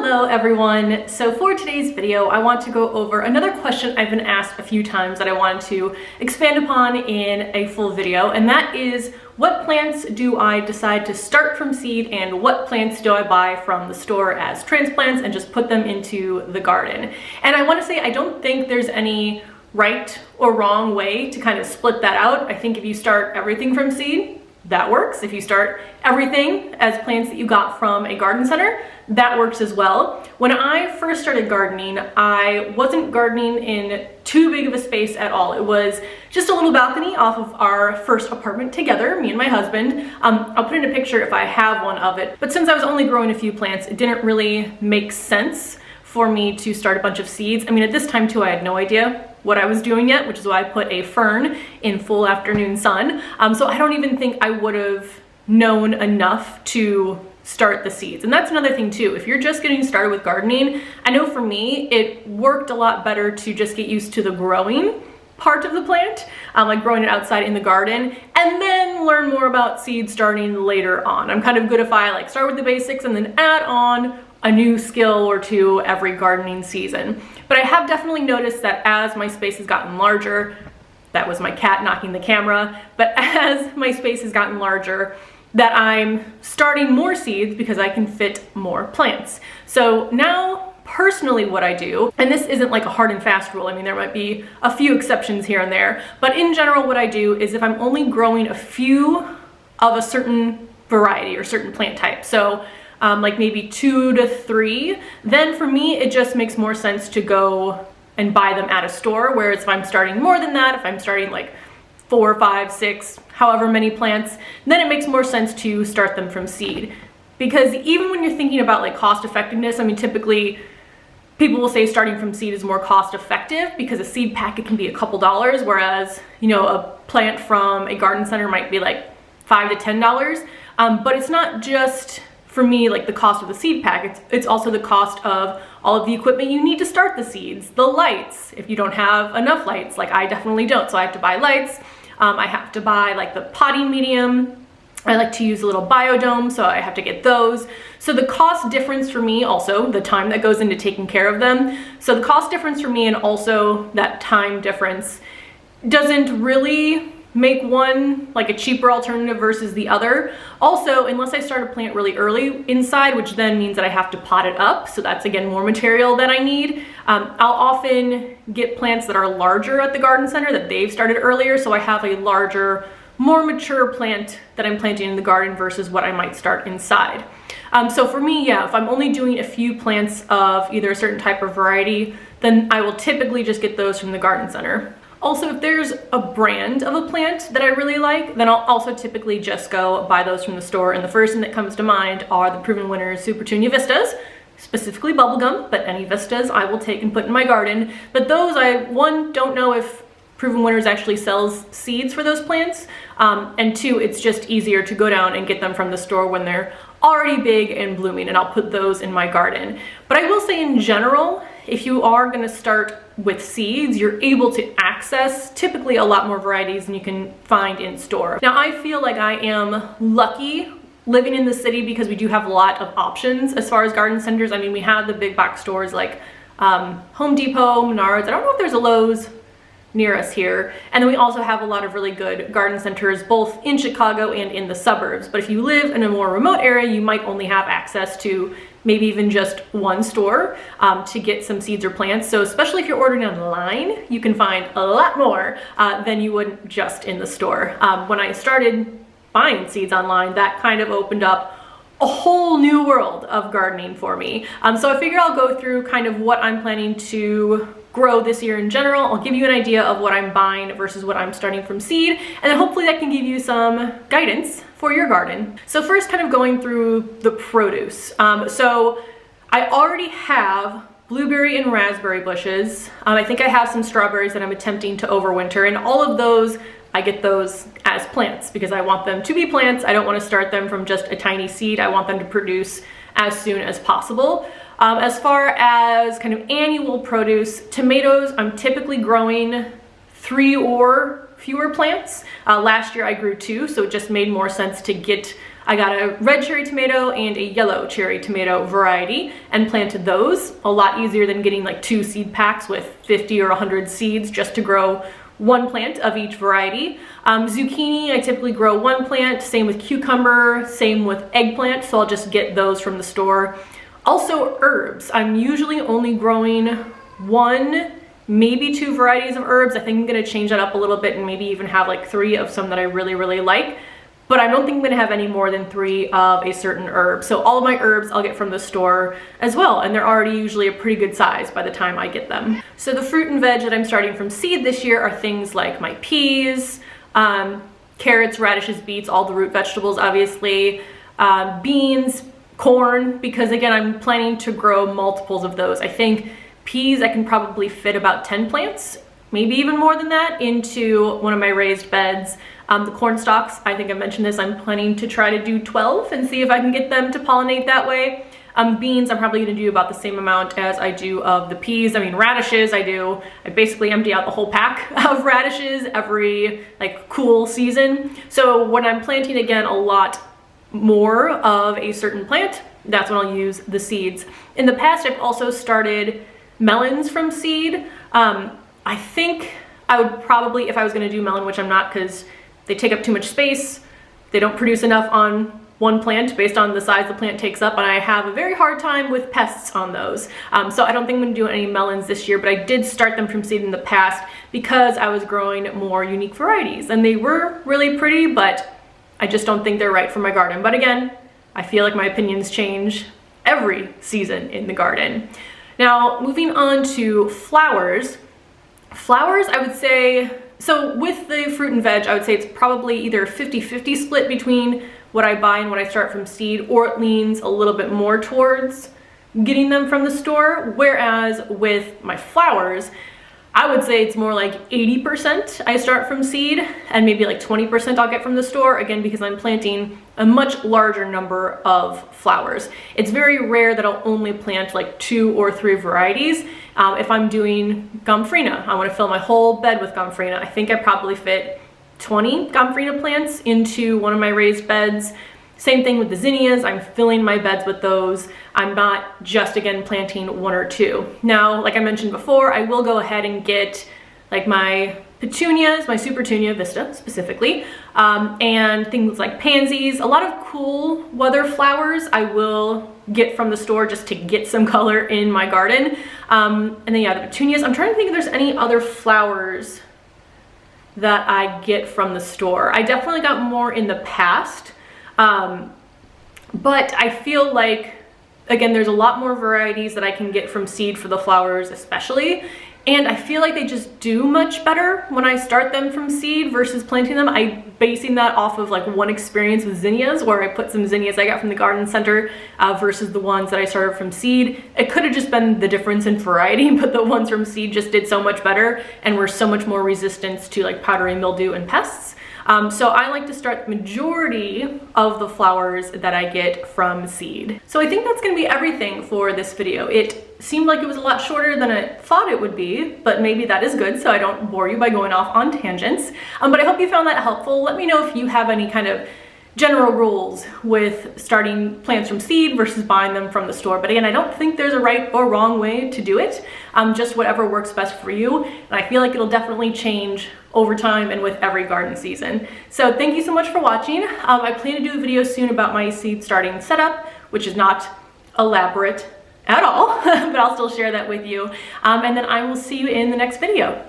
Hello everyone. So for today's video, I want to go over another question I've been asked a few times that I wanted to expand upon in a full video, and that is, what plants do I decide to start from seed and what plants do I buy from the store as transplants and just put them into the garden? And I want to say I don't think there's any right or wrong way to kind of split that out. I think if you start everything from seed, that works. If you start everything as plants that you got from a garden center, that works as well. When I first started gardening, I wasn't gardening in too big of a space at all. It was just a little balcony off of our first apartment together, me and my husband. I'll put in a picture if I have one of it. But since I was only growing a few plants, it didn't really make sense for me to start a bunch of seeds. I mean, at this time too, I had no idea what I was doing yet, which is why I put a fern in full afternoon sun. So I don't even think I would have known enough to start the seeds. And that's another thing too. If you're just getting started with gardening, I know for me, it worked a lot better to just get used to the growing part of the plant, like growing it outside in the garden, and then learn more about seed starting later on. I'm kind of good if I like start with the basics and then add on a new skill or two every gardening season. But I have definitely noticed that as my space has gotten larger, that was my cat knocking the camera, but as my space has gotten larger, that I'm starting more seeds because I can fit more plants. So now, personally what I do, and this isn't like a hard and fast rule, I mean there might be a few exceptions here and there, but in general what I do is if I'm only growing a few of a certain variety or certain plant type, so like maybe 2 to 3, then for me it just makes more sense to go and buy them at a store. Whereas if I'm starting more than that, if I'm starting like 4, 5, 6, however many plants, then it makes more sense to start them from seed. Because even when you're thinking about like cost effectiveness, I mean typically people will say starting from seed is more cost effective because a seed packet can be a couple dollars, whereas you know a plant from a garden center might be like $5 to $10. But it's not just for me like the cost of the seed packets, it's also the cost of all of the equipment you need to start the seeds, the lights, if you don't have enough lights, like I definitely don't, so I have to buy lights. I have to buy like the potting medium. I like to use a little biodome, so I have to get those. So the cost difference for me, also the time that goes into taking care of them. So the cost difference for me and also that time difference doesn't really make one like a cheaper alternative versus the other. Also, unless I start a plant really early inside, which then means that I have to pot it up, so that's again more material that I need. I'll often get plants that are larger at the garden center that they've started earlier, so I have a larger, more mature plant that I'm planting in the garden versus what I might start inside. So for me, yeah, if I'm only doing a few plants of either a certain type or variety, then I will typically just get those from the garden center. Also, if there's a brand of a plant that I really like, then I'll also typically just go buy those from the store. And the first thing that comes to mind are the Proven Winners Super Tunia Vistas, specifically bubblegum, but any vistas I will take and put in my garden. But those, I, one, don't know if Proven Winners actually sells seeds for those plants, and 2, it's just easier to go down and get them from the store when they're already big and blooming, and I'll put those in my garden. But I will say in general, if you are gonna start with seeds, you're able to access typically a lot more varieties than you can find in store. Now I feel like I am lucky living in the city because we do have a lot of options as far as garden centers. I mean, we have the big box stores like Home Depot, Menards. I don't know if there's a Lowe's near us here. And then we also have a lot of really good garden centers both in Chicago and in the suburbs. But if you live in a more remote area, you might only have access to maybe even just one store to get some seeds or plants. So especially if you're ordering online, you can find a lot more than you would just in the store. When I started buying seeds online, that kind of opened up a whole new world of gardening for me. So I figure I'll go through kind of what I'm planning to grow this year in general. I'll give you an idea of what I'm buying versus what I'm starting from seed, and then hopefully that can give you some guidance for your garden. So first, kind of going through the produce. So I already have blueberry and raspberry bushes. I think I have some strawberries that I'm attempting to overwinter, and all of those, I get those as plants because I want them to be plants. I don't want to start them from just a tiny seed. I want them to produce as soon as possible. As far as kind of annual produce, tomatoes, I'm typically growing 3 or fewer plants. Last year I grew 2, so it just made more sense to get I got a red cherry tomato and a yellow cherry tomato variety and planted those. A lot easier than getting like 2 seed packs with 50 or 100 seeds just to grow 1 plant of each variety. Zucchini, I typically grow 1 plant, same with cucumber, same with eggplant, so I'll just get those from the store. Also herbs, I'm usually only growing 1, maybe 2 varieties of herbs. I think I'm gonna change that up a little bit and maybe even have like 3 of some that I really, really like. But I don't think I'm gonna have any more than 3 of a certain herb. So all of my herbs I'll get from the store as well, and they're already usually a pretty good size by the time I get them. So the fruit and veg that I'm starting from seed this year are things like my peas, carrots, radishes, beets, all the root vegetables obviously, beans, corn, because again, I'm planning to grow multiples of those. I think peas, I can probably fit about 10 plants, maybe even more than that, into one of my raised beds. The corn stalks, I think I mentioned this, I'm planning to try to do 12 and see if I can get them to pollinate that way. Beans, I'm probably gonna do about the same amount as I do of the peas. I mean, radishes, I basically empty out the whole pack of radishes every like cool season. So when I'm planting again a lot more of a certain plant, that's when I'll use the seeds. In the past, I've also started melons from seed. I think I would probably, if I was gonna do melon, which I'm not because they take up too much space, they don't produce enough on 1 plant based on the size the plant takes up, and I have a very hard time with pests on those. So I don't think I'm gonna do any melons this year, but I did start them from seed in the past because I was growing more unique varieties, and they were really pretty, but I just don't think they're right for my garden. But again, I feel like my opinions change every season in the garden. Now, moving on to flowers. Flowers, I would say, so with the fruit and veg, I would say it's probably either 50-50 split between what I buy and what I start from seed, or it leans a little bit more towards getting them from the store. Whereas with my flowers, I would say it's more like 80% I start from seed and maybe like 20% I'll get from the store, again, because I'm planting a much larger number of flowers. It's very rare that I'll only plant like 2 or 3 varieties. If I'm doing gomphrena, I want to fill my whole bed with gomphrena. I think I probably fit 20 gomphrena plants into one of my raised beds. Same thing with the zinnias, I'm filling my beds with those. I'm not just, again, planting 1 or 2. Now, like I mentioned before, I will go ahead and get like my petunias, my Supertunia Vista specifically, and things like pansies. A lot of cool weather flowers I will get from the store just to get some color in my garden. And then yeah, the petunias. I'm trying to think if there's any other flowers that I get from the store. I definitely got more in the past. But I feel like, again, there's a lot more varieties that I can get from seed for the flowers especially, and I feel like they just do much better when I start them from seed versus planting them. I'm basing that off of like one experience with zinnias, where I put some zinnias I got from the garden center versus the ones that I started from seed. It could have just been the difference in variety, but the ones from seed just did so much better and were so much more resistant to like powdery mildew and pests. So I like to start the majority of the flowers that I get from seed. So I think that's gonna be everything for this video. It seemed like it was a lot shorter than I thought it would be, but maybe that is good so I don't bore you by going off on tangents. But I hope you found that helpful. Let me know if you have any kind of general rules with starting plants from seed versus buying them from the store. But again, I don't think there's a right or wrong way to do it. Just whatever works best for you. And I feel like it'll definitely change over time and with every garden season. So thank you so much for watching. I plan to do a video soon about my seed starting setup, which is not elaborate at all, but I'll still share that with you. And then I will see you in the next video.